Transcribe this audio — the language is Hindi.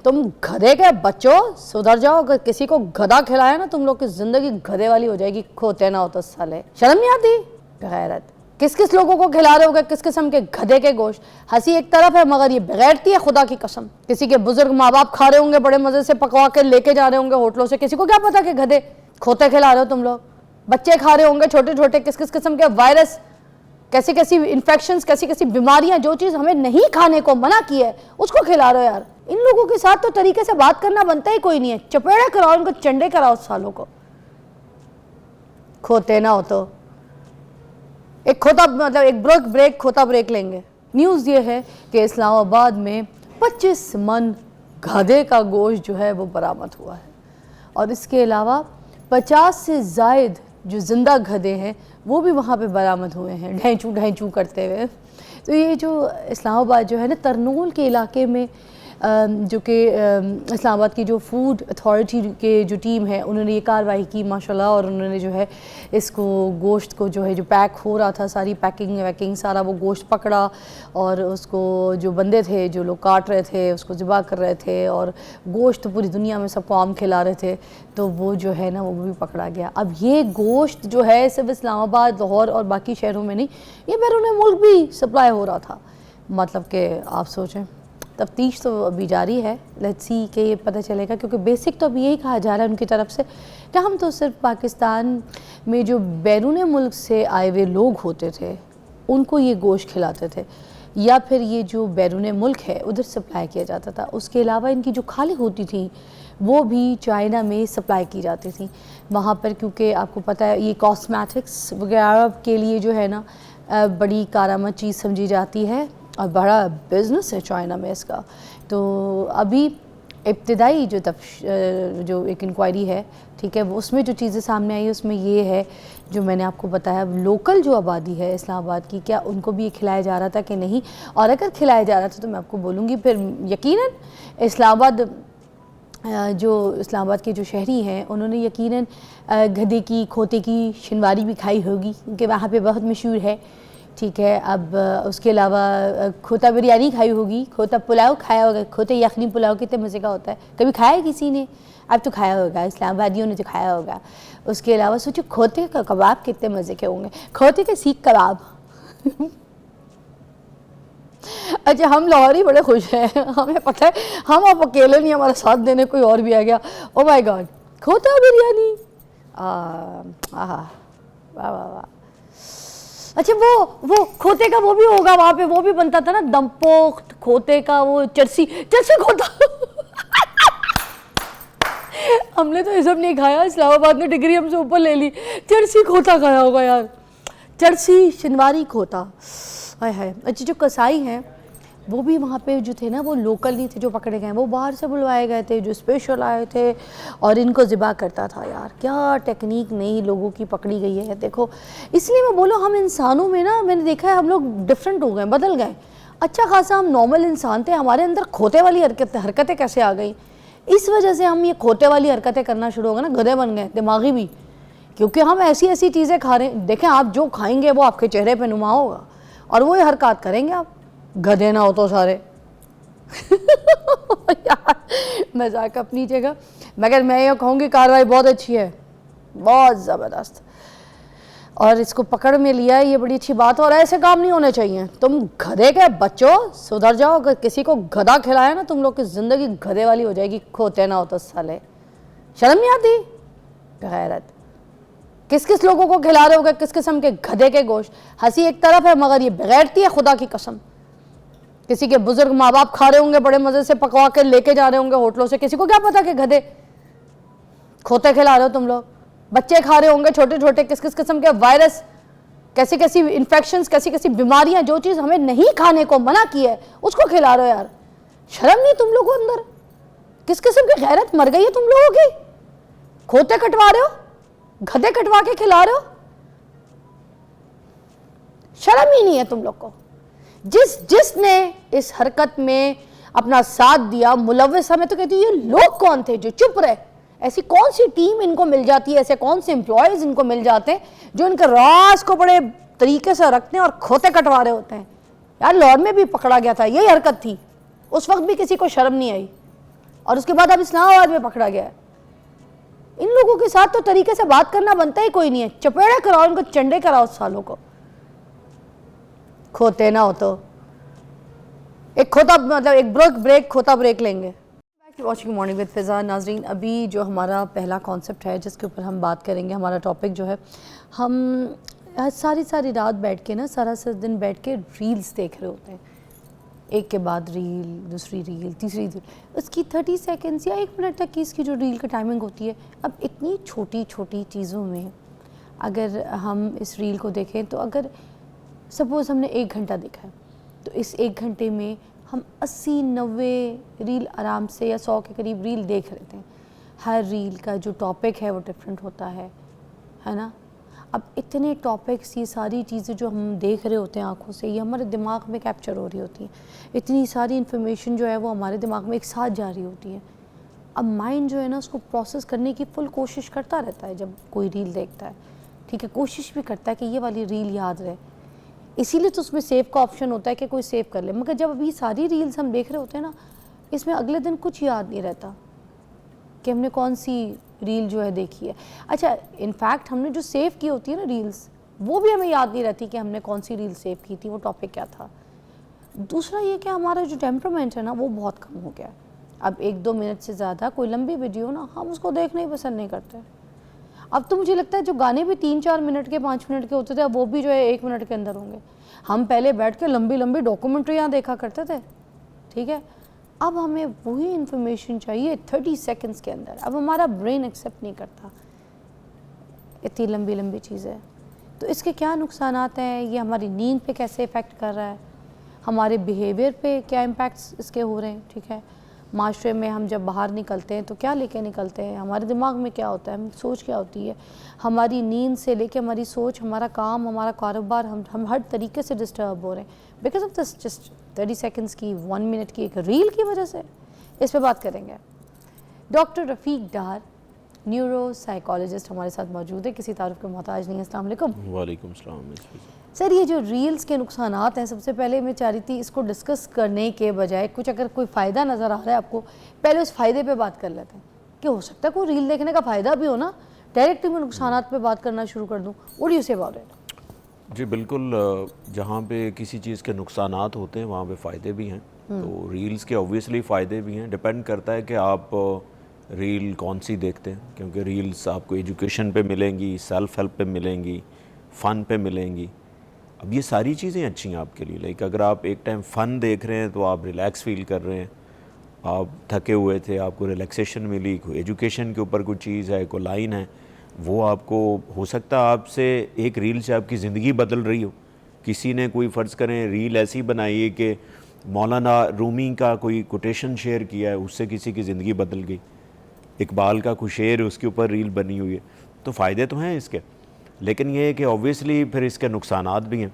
तुम गधे के बच्चों, सुधर जाओ। अगर किसी को गधा खिलाया ना तुम लोग की जिंदगी गधे वाली हो जाएगी। खोते ना हो तो साले, शर्म नहीं आती? बेगैरत। किस किस लोगों को खिला रहे होगे किस किस्म के गधे के गोश्त। हंसी एक तरफ है मगर ये बेगैरती है खुदा की कसम। किसी के बुजुर्ग माँ बाप खा रहे होंगे, बड़े मजे से पकवा के लेके जा रहे होंगे होटलों से, किसी को क्या पता कि गधे खोते खिला रहे हो तुम लोग। बच्चे खा रहे होंगे छोटे छोटे, किस किस किस्म के वायरस, कैसी कैसी इन्फेक्शंस, कैसी कैसी बीमारियां, जो चीज़ हमें नहीं खाने को मना की है उसको खिला रहे हो यार। इन लोगों के साथ तो तरीके से बात करना बनता ही कोई नहीं है। चपेड़े कराओ इनको, चंडे कराओ सालों को। खोते ना हो तो एक खोता, मतलब एक ब्रेक खोता ब्रेक लेंगे। न्यूज़ ये है कि इस्लामाबाद में 25 मन गधे का गोश्त जो है वो बरामद हुआ है और इसके अलावा 50 से ज़ायद जो ज़िंदा गधे हैं वो भी वहाँ पे बरामद हुए हैं ढैंचू ढैंचू करते हुए। तो ये जो इस्लामाबाद जो है ना, तरनूल के इलाके में जो कि इस्लामाबाद की जो फूड अथॉरिटी के जो टीम है उन्होंने ये कार्रवाई की माशाल्लाह, और उन्होंने जो है इसको गोश्त को जो है जो पैक हो रहा था, सारी पैकिंग वैकिंग सारा वो गोश्त पकड़ा और उसको जो बंदे थे जो लोग काट रहे थे उसको ज़िबा कर रहे थे और गोश्त पूरी दुनिया में सबको आम खिला रहे थे, तो वो जो है ना वो भी पकड़ा गया। अब ये गोश्त जो है सिर्फ इस्लामाबाद, लाहौर और बाकी शहरों में नहीं, ये बैरून मुल्क भी सप्लाई हो रहा था। मतलब कि आप सोचें, तफ्तीश तो अभी जारी है, लेट्स सी कि ये पता चलेगा, क्योंकि बेसिक तो अभी यही कहा जा रहा है उनकी तरफ से कि हम तो सिर्फ पाकिस्तान में जो बैरून मुल्क से आए हुए लोग होते थे उनको ये गोश्त खिलाते थे, या फिर ये जो बैरून मुल्क है उधर सप्लाई किया जाता था। उसके अलावा इनकी जो खाली होती थी वो भी चाइना में सप्लाई की जाती थी वहाँ पर, क्योंकि आपको पता है ये कॉस्मेटिक्स वगैरह के लिए जो है ना बड़ी कारामद चीज़ समझी जाती है और बड़ा बिज़नेस है चाइना में इसका। तो अभी इब्तिदाई जो एक इंक्वायरी है, ठीक है, वो उसमें जो चीज़ें सामने आई उसमें ये है जो मैंने आपको बताया, लोकल जो आबादी है इस्लामाबाद की, क्या उनको भी ये खिलाया जा रहा था कि नहीं, और अगर खिलाया जा रहा था तो मैं आपको बोलूँगी फिर यकीनन इस्लामाबाद के जो शहरी हैं उन्होंने यकीनन गधे की खोते की शिनवारी भी खाई होगी क्योंकि वहाँ पे बहुत मशहूर है, ठीक है। अब उसके अलावा खोता बिरयानी खाई होगी, खोता पुलाव खाया होगा। खोते यखनी पुलाव कितने मज़े का होता है, कभी खाया है किसी ने? अब तो खाया होगा, इस्लामाबादियों ने तो खाया होगा। उसके अलावा सोचो खोते का कबाब कितने मज़े के होंगे, खोते के सीख कबाब अच्छा, हम लाहौरी बड़े खुश हैं, हमें पता है हम अब अकेले नहीं, हमारा साथ देने कोई और भी आ गया। ओ माय गॉड, खोता बिरयानी, वाह वाह वाह। अच्छा, वो खोते का वो भी होगा वहाँ पे, वो भी बनता था ना दमपोख्त खोते का, वो चरसी खोता हमने तो ये सब नहीं खाया, इस्लामाबाद ने डिग्री हमसे ऊपर ले ली, चरसी खोता खाया होगा यार, चरसी शिनवारी खोता, हाय हाय। अच्छा, जो कसाई हैं वो भी वहाँ पे जो थे ना वो लोकल नहीं थे जो पकड़े गए, वो बाहर से बुलवाए गए थे जो स्पेशल आए थे और इनको ज़िबा करता था। यार क्या टेक्निक नई लोगों की पकड़ी गई है, देखो। इसलिए मैं बोलो हम इंसानों में ना, मैंने देखा है हम लोग डिफरेंट हो गए, बदल गए। अच्छा खासा हम नॉर्मल इंसान थे, हमारे अंदर खोते वाली हरकतें कैसे आ गई, इस वजह से हम ये खोते वाली हरकतें करना शुरू हो गए ना, गधे बन गए दिमागी भी, क्योंकि हम ऐसी ऐसी चीज़ें खा रहे हैं। देखें, आप जो खाएंगे वो आपके चेहरे पर नुमा होगा और वो हरकत करेंगे आप, गधे ना हो तो सारे यार मजाक अपनी जगह, मगर मैं ये कहूँगी कार्रवाई बहुत अच्छी है, बहुत ज़बरदस्त, और इसको पकड़ में लिया है, ये बड़ी अच्छी बात है। और ऐसे काम नहीं होने चाहिए। तुम गधे के बच्चों, सुधर जाओ। अगर किसी को गधा खिलाया ना तुम लोग की ज़िंदगी गधे वाली हो जाएगी। खोते ना हो तो साले, शर्म नहीं आती? गैरत। किस किस लोगों को खिला रहे होगे किस किस्म के गधे के गोश्त। हंसी एक तरफ है मगर ये बेगैरती है खुदा की कसम। किसी के बुजुर्ग माँ बाप खा रहे होंगे, बड़े मजे से पकवा के लेके जा रहे होंगे होटलों से, किसी को क्या पता कि गधे खोते खिला रहे हो तुम लोग। बच्चे खा रहे होंगे छोटे छोटे, किस किस किस्म के वायरस, कैसी कैसी इन्फेक्शंस, कैसी कैसी बीमारियां, जो चीज़ हमें नहीं खाने को मना की है उसको खिला रहे हो। यार शर्म नहीं तुम लोगों अंदर? किस किस्म की गैरत मर गई है तुम लोगों की? खोते कटवा रहे हो, गधे कटवा के खिला रहे हो, शर्म ही नहीं है तुम लोग को। जिसने इस हरकत में अपना साथ दिया, मुलव्विस, हमें तो कहती है ये लोग कौन थे जो चुप रहे। ऐसी कौन सी टीम इनको मिल जाती है, ऐसे कौन से एम्प्लॉयज इनको मिल जाते हैं जो इनके राज को बड़े तरीके से रखते हैं और खोते कटवा रहे होते हैं। यार लाहौर में भी पकड़ा गया था, यही हरकत थी, उस वक्त भी किसी को शर्म नहीं आई और उसके बाद अब इस्लामाबाद में पकड़ा गया है। इन लोगों के साथ तो तरीके से बात करना बनता ही कोई नहीं है, चपेड़ा कराओ इनको, चंडे कराओ सालों को, खोते ना हो तो एक खोता मतलब एक ब्रेक खोता ब्रेक लेंगे। वॉचिंग मॉर्निंग विद फिज़ा। नाजरीन, अभी जो हमारा पहला कॉन्सेप्ट है जिसके ऊपर हम बात करेंगे, हमारा टॉपिक जो है, हम सारी रात बैठ के ना, सारा दिन बैठ के रील्स देख रहे होते हैं, एक के बाद रील, दूसरी रील, तीसरी रील, उसकी 30 सेकेंड्स या 1 मिनट तक की इसकी जो रील की टाइमिंग होती है। अब इतनी छोटी छोटी चीज़ों में अगर हम इस रील को देखें तो अगर सपोज़ हमने 1 घंटा देखा है तो इस 1 घंटे में हम 80-90 रील आराम से या 100 के करीब रील देख रहे थे। हर रील का जो टॉपिक है वो डिफरेंट होता है ना। अब इतने टॉपिक्स, ये सारी चीज़ें जो हम देख रहे होते हैं आँखों से, ये हमारे दिमाग में कैप्चर हो रही होती हैं। इतनी सारी इन्फॉर्मेशन जो है वो हमारे दिमाग में एक साथ जा रही होती है। अब माइंड जो है ना उसको प्रोसेस करने की फुल कोशिश करता रहता है जब कोई रील देखता है, ठीक है, कोशिश भी करता है कि ये वाली रील याद रहे, इसीलिए तो उसमें सेव का ऑप्शन होता है कि कोई सेव कर ले। मगर जब अभी सारी रील्स हम देख रहे होते हैं ना, इसमें अगले दिन कुछ याद नहीं रहता कि हमने कौन सी रील जो है देखी है। अच्छा, इनफैक्ट हमने जो सेव की होती है ना रील्स, वो भी हमें याद नहीं रहती कि हमने कौन सी रील सेव की थी, वो टॉपिक क्या था। दूसरा ये कि हमारा जो टेम्परामेंट है ना वो बहुत कम हो गया। अब 1-2 मिनट से ज़्यादा कोई लंबी वीडियो ना, हम उसको देखना ही पसंद नहीं करते। अब तो मुझे लगता है जो गाने भी 3-4 मिनट के, 5 मिनट के होते थे, अब वो भी जो है 1 मिनट के अंदर होंगे। हम पहले बैठ के लंबी लंबी डॉक्यूमेंट्रियाँ देखा करते थे, ठीक है, अब हमें वही इन्फॉर्मेशन चाहिए 30 सेकंड्स के अंदर। अब हमारा ब्रेन एक्सेप्ट नहीं करता इतनी लंबी लंबी चीज़ें। तो इसके क्या नुकसानात हैं, ये हमारी नींद पे कैसे इफ़ेक्ट कर रहा है, हमारे बिहेवियर पे क्या इम्पैक्ट्स इसके हो रहे हैं, ठीक है, माशरे में हम जब बाहर निकलते हैं तो क्या लेके निकलते हैं, हमारे दिमाग में क्या होता है, सोच क्या होती है, हमारी नींद से लेके हमारी सोच, हमारा काम, हमारा कारोबार, हम हर तरीके से डिस्टर्ब हो रहे हैं because of this just 30 seconds की, 1 मिनट की एक रील की वजह से। इस पर बात करेंगे। डॉक्टर रफ़ीक डार, न्यूरो साइकोलॉजिस्ट हमारे साथ मौजूद है, किसी तारुफ के मोहताज नहीं है। अस्सलाम वालेकुम। वालेकुम सलाम। सर, ये जो रील्स के नुकसानात हैं, सबसे पहले मैं चाह रही थी इसको डिस्कस करने के बजाय कुछ अगर कोई फ़ायदा नज़र आ रहा है आपको, पहले उस फ़ायदे पे बात कर लेते हैं कि हो सकता है कोई रील देखने का फ़ायदा भी हो ना। डायरेक्टली मैं नुकसानात पे बात करना शुरू कर दूँ। What do you say about it? जी बिल्कुल, जहाँ पे किसी चीज़ के नुकसानात होते हैं वहाँ पे फ़ायदे भी हैं। तो रील्स के ऑब्वियसली फ़ायदे भी हैं, डिपेंड करता है कि आप रील कौन सी देखते हैं, क्योंकि रील्स आपको एजुकेशन पे मिलेंगी, सेल्फ हेल्प पे मिलेंगी, फ़न पे मिलेंगी। अब ये सारी चीज़ें अच्छी हैं आपके लिए। लाइक अगर आप एक टाइम फ़न देख रहे हैं तो आप रिलैक्स फील कर रहे हैं, आप थके हुए थे, आपको रिलैक्सेशन मिली, कोई एजुकेशन के ऊपर कोई चीज़ है, कोई लाइन है, वो आपको हो सकता है आपसे एक रील से आपकी ज़िंदगी बदल रही हो। किसी ने कोई फ़र्ज़ करें रील ऐसी बनाई है कि मौलाना रूमी का कोई कोटेशन शेयर किया है, उससे किसी की ज़िंदगी बदल गई। इकबाल का कोई शेर है, उसके ऊपर रील बनी हुई है। तो फ़ायदे तो हैं इसके, लेकिन ये है कि ऑब्वियसली फिर इसके नुकसानात भी हैं।